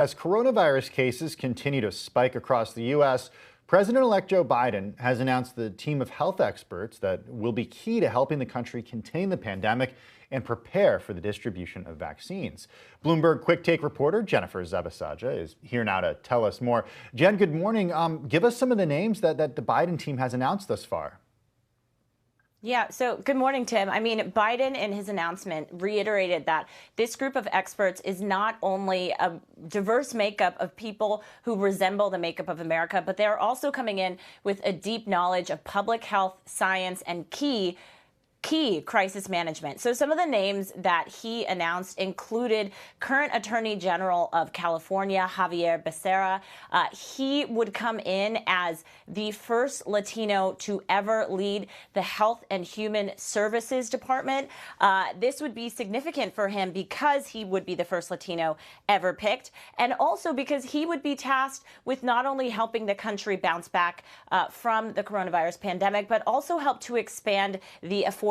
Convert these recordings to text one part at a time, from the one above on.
As coronavirus cases continue to spike across the U.S., President-elect Joe Biden has announced the team of health experts that will be key to helping the country contain the pandemic and prepare for the distribution of vaccines. Bloomberg Quick Take reporter Jennifer Zabasajja is here now to tell us more. Jen, good morning. Give us some of the names that the Biden team has announced thus far. Yeah, so good morning, Tim. I mean, Biden in his announcement reiterated that this group of experts is not only a diverse makeup of people who resemble the makeup of America, but they're also coming in with a deep knowledge of public health, science, and key crisis management. So some of the names that he announced included current Attorney General of California, Xavier Becerra. He would come in as the first Latino to ever lead the Health and Human Services Department. This would be significant for him because he would be the first Latino ever picked, and also because he would be tasked with not only helping the country bounce back from the coronavirus pandemic, but also help to expand the Affordable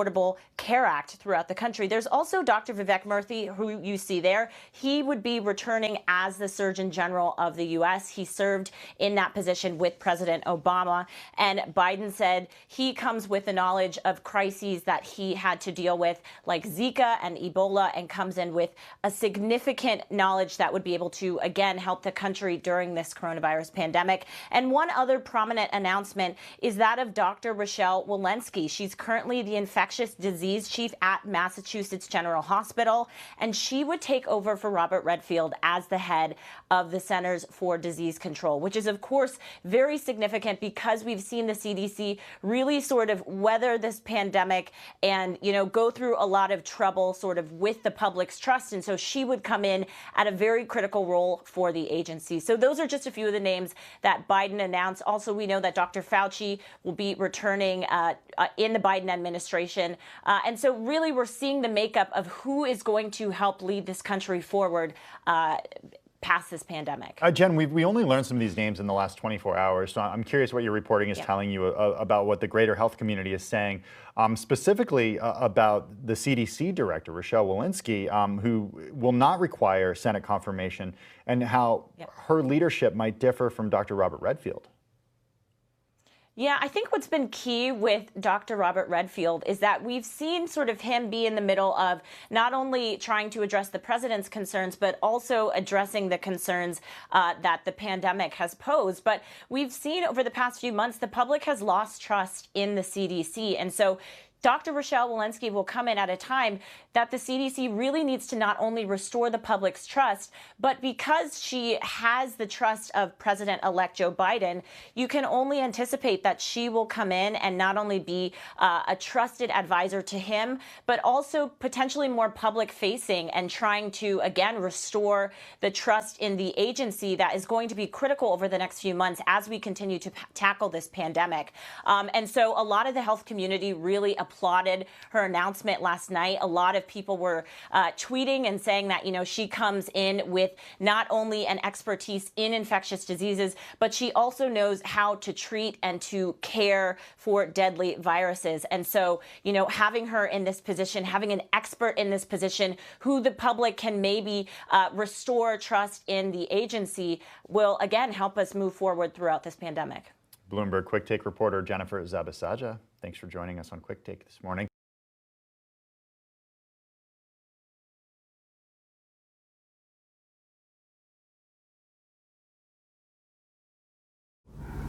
Care Act throughout the country. There's also Dr. Vivek Murthy, who you see there. He would be returning as the Surgeon General of the U.S. He served in that position with President Obama. And Biden said he comes with the knowledge of crises that he had to deal with, like Zika and Ebola, and comes in with a significant knowledge that would be able to, again, help the country during this coronavirus pandemic. And one other prominent announcement is that of Dr. Rochelle Walensky. She's currently the infectious disease chief at Massachusetts General Hospital, and she would take over for Robert Redfield as the head of the Centers for Disease Control, which is, of course, very significant because we've seen the CDC really sort of weather this pandemic and, go through a lot of trouble sort of with the public's trust. And so she would come in at a very critical role for the agency. So those are just a few of the names that Biden announced. Also, we know that Dr. Fauci will be returning in the Biden administration. And so really we're seeing the makeup of who is going to help lead this country forward past this pandemic. Jen, we only learned some of these names in the last 24 hours, so I'm curious what your reporting is telling you about what the greater health community is saying, specifically about the CDC director, Rochelle Walensky, who will not require Senate confirmation, and how her leadership might differ from Dr. Robert Redfield. Yeah, I think what's been key with Dr. Robert Redfield is that we've seen sort of him be in the middle of not only trying to address the president's concerns, but also addressing the concerns that the pandemic has posed. But we've seen over the past few months, the public has lost trust in the CDC. And so Dr. Rochelle Walensky will come in at a time that the CDC really needs to not only restore the public's trust, but because she has the trust of President-elect Joe Biden, you can only anticipate that she will come in and not only be a trusted advisor to him, but also potentially more public-facing and trying to, again, restore the trust in the agency that is going to be critical over the next few months as we continue to tackle this pandemic. And so a lot of the health community really applauded her announcement last night. A lot of people were tweeting and saying that, she comes in with not only an expertise in infectious diseases, but she also knows how to treat and to care for deadly viruses. And so, having her in this position, having an expert in this position who the public can maybe restore trust in the agency will, again, help us move forward throughout this pandemic. Bloomberg Quick Take reporter Jennifer Zabasajja, thanks for joining us on Quick Take this morning.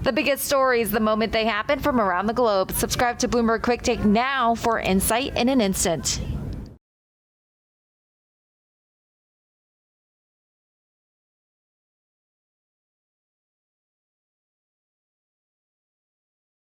The biggest stories the moment they happen from around the globe. Subscribe to Bloomberg Quick Take now for insight in an instant.